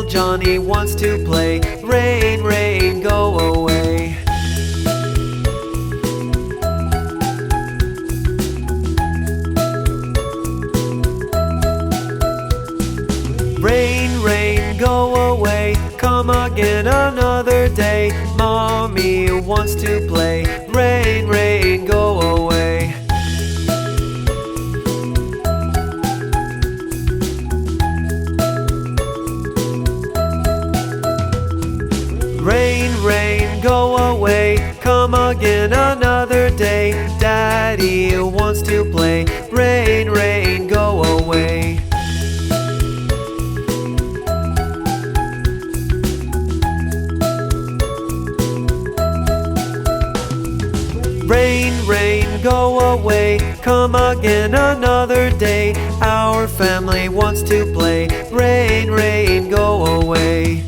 Johnny wants to play. Rain, rain, go away. Rain, rain, go away. Come again another day. Mommy wants to play. Rain, rain, go away. Rain, rain, go away. Come again another day. Daddy wants to play. Rain, rain, go away. Rain, rain, go away. Come again another day. Our family wants to play. Rain, rain, go away.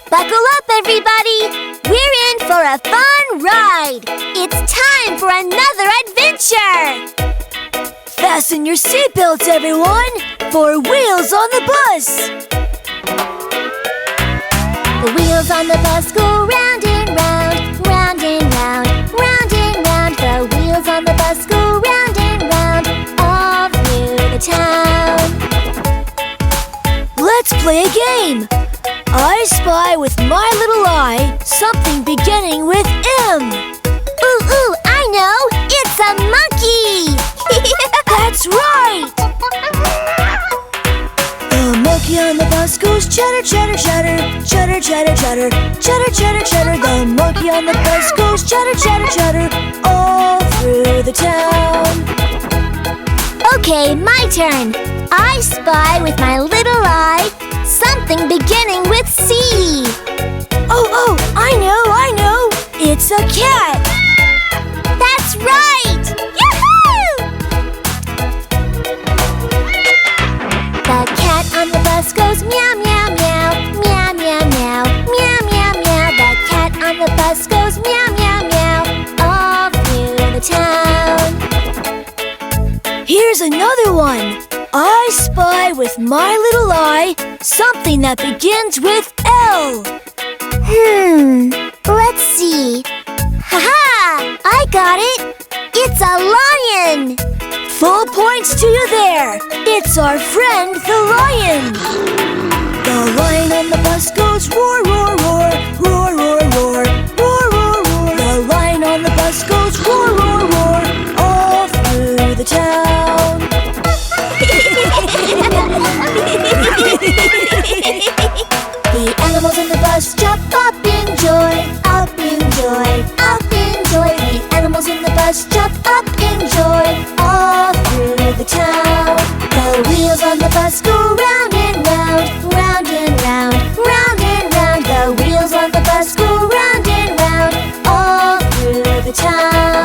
Buckle up, everybody! We're in for a fun ride! It's time for another adventure! Fasten your seatbelts, everyone, for Wheels on the Bus! The wheels on the bus go round and round, round and round, round and round. The wheels on the bus go round and round, all through the town. Let's play a game! I spy with my little eye something beginning with M. Ooh, ooh, I know! It's a monkey! That's right! The monkey on the bus goes chatter, chatter, chatter, chatter, chatter, chatter, chatter, chatter, chatter. The monkey on the bus goes chatter, chatter, chatter, all through the town. Okay, my turn. I spy with my little eye something beginning with C. Oh, I know! It's a cat! That's right! Yahoo! The cat on the bus goes meow, meow, meow, meow, meow, meow, meow, meow, meow. The cat on the bus goes meow, meow, meow, all through the town. Here's another one. I spy with my little eye something that begins with L. Let's see. Ha-ha! I got it! It's a lion! Full points to you there. It's our friend the lion. The lion on the bus goes roar, roar, roar, roar, roar, roar, roar, roar, roar. The lion on the bus goes roar, roar, roar, all through the town. The animals in the bus jump up in joy, up in joy, up in joy. The animals in the bus jump up in joy, all through the town. The wheels on the bus go round and round, round and round, round and round. The wheels on the bus go round and round, all through the town.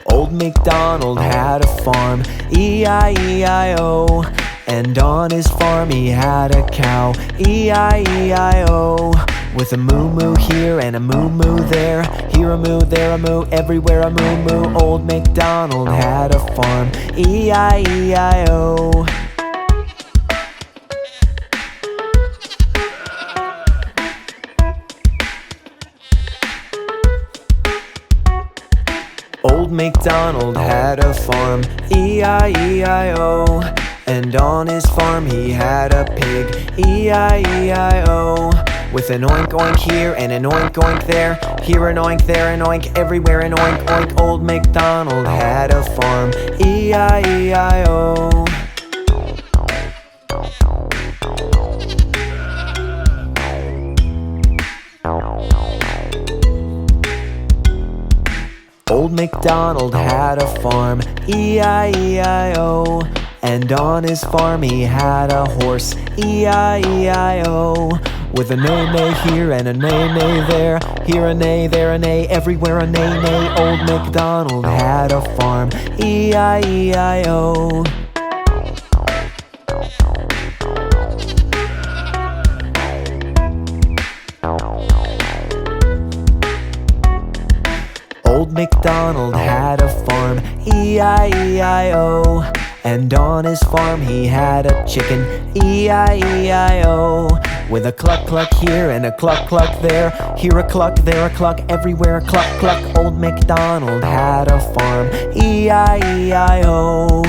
Old MacDonald had a farm, E-I-E-I-O. And on his farm he had a cow, E-I-E-I-O. With a moo-moo here and a moo-moo there, here a moo, there a moo, everywhere a moo-moo. Old MacDonald had a farm, E-I-E-I-O. Old MacDonald had a farm, E-I-E-I-O. And on his farm he had a pig, E-I-E-I-O. With an oink oink here and an oink oink there, here an oink, there an oink, everywhere an oink oink. Old MacDonald had a farm, E-I-E-I-O. Old MacDonald had a farm, E-I-E-I-O. And on his farm he had a horse, E-I-E-I-O. With a neigh-neigh here and a neigh-neigh there, here a neigh, there a neigh, everywhere a neigh-neigh. Old MacDonald had a farm, E-I-E-I-O. Old MacDonald had a farm, E-I-E-I-O. And on his farm he had a chicken, E-I-E-I-O. With a cluck cluck here and a cluck cluck there, here a cluck, there a cluck, everywhere a cluck cluck. Old MacDonald had a farm, E-I-E-I-O.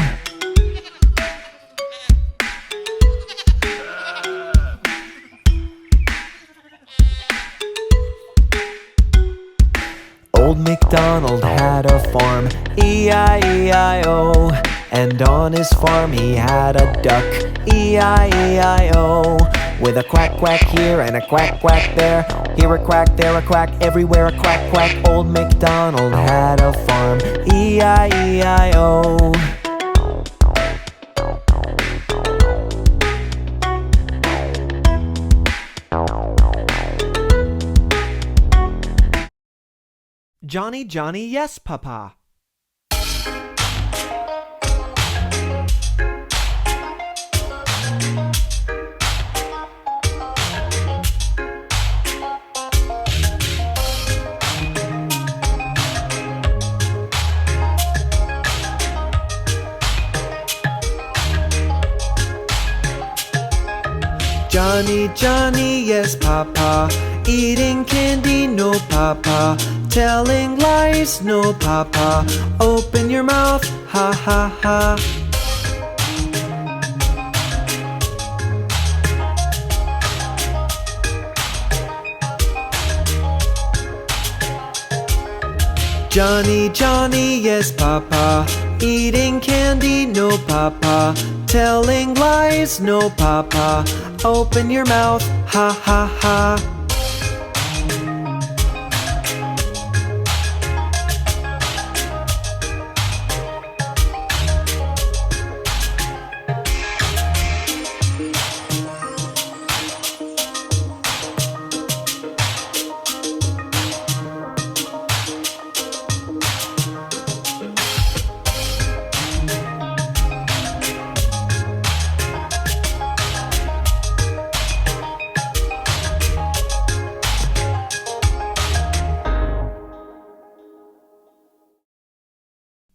Old MacDonald had a farm, E-I-E-I-O. And on his farm he had a duck, E-I-E-I-O. With a quack quack here and a quack quack there, here a quack, there a quack, everywhere a quack quack. Old MacDonald had a farm, E-I-E-I-O. Johny Johny Yes Papa. Johny Johny Yes Papa. Eating candy, no papa. Telling lies, no papa. Open your mouth, ha ha ha. Johny Johny Yes Papa. Eating candy, no papa. Telling lies, no papa. Open your mouth, ha ha ha.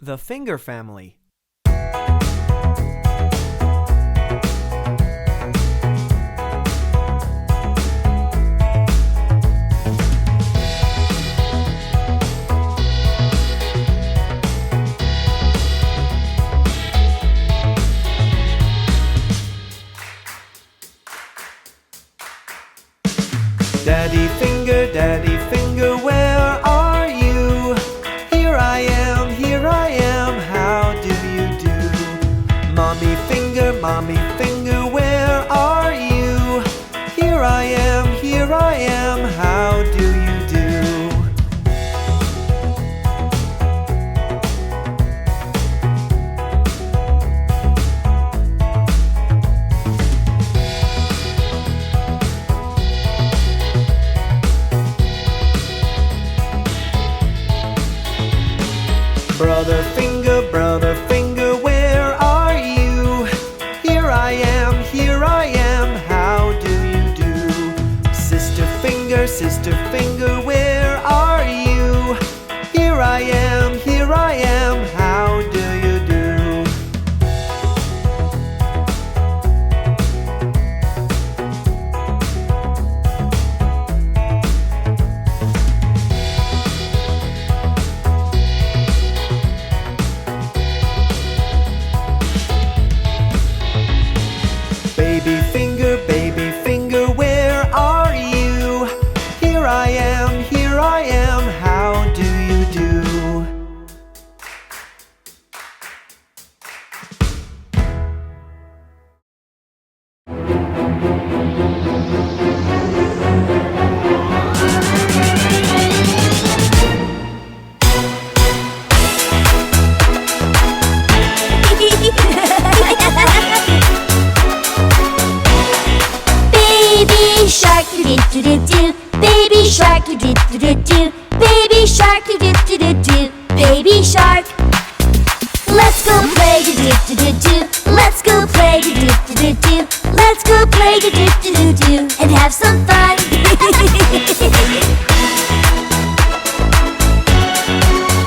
The Finger Family. Daddy finger, where are you? Here I am, how do you do? Mommy finger, where are you? Here I am, how do you do? shark, do do do do do. Baby shark, do do do do do. Baby shark, do do do do do. Baby shark. Let's go play, do do do do do. Let's go play, do do do do do. Let's go play, do do do do do, and have some fun.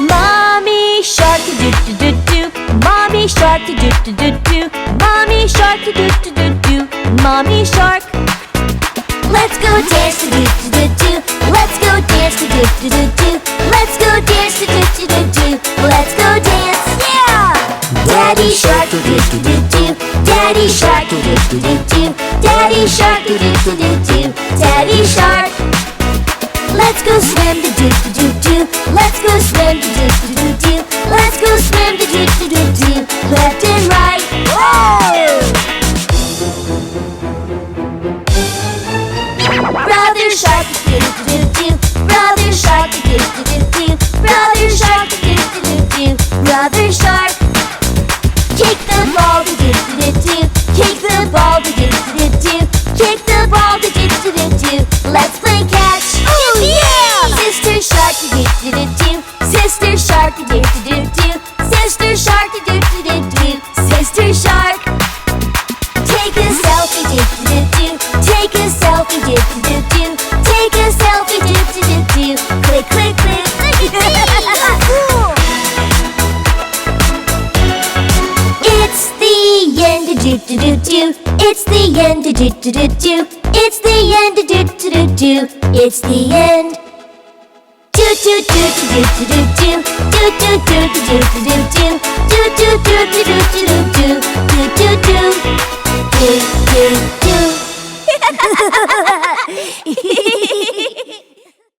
Mommy shark, do do do do do. Mommy shark, do do do do do. Mommy shark, do do do do do. Mommy shark. Let's go dance, do do do do do. Let's go dance, do do do do do. Let's go dance, do do do do do. Let's go dance, yeah! Daddy shark, do do do do do. Daddy shark, do do do do do. Daddy shark, do do do do do. Daddy shark. Let's go swim, do do do do do. Let's go swim, do do do do do. Let's go swim, do do do do do. Left and right, whoa! Brother shark, do do do do. Brother shark, do do do do do. Brother shark, do do do do do. Brother shark. Kick the ball, do do do do do. Kick the ball, do do do do do. Kick the ball, do do do do do. Let's play catch. Oh yeah! Sister shark, do do do do do. Sister shark, do do do do do. Sister shark, do do do do do. Sister shark. Take a selfie, do do do do. Take a selfie, do do do do. Take a selfie, do do do do. Click, click, click. Cool. It's the end, do do do do. It's the end, do do do do do. It's the end, do do do do do. It's the end. Do do do do do do do do. Do do do do do do do. Do do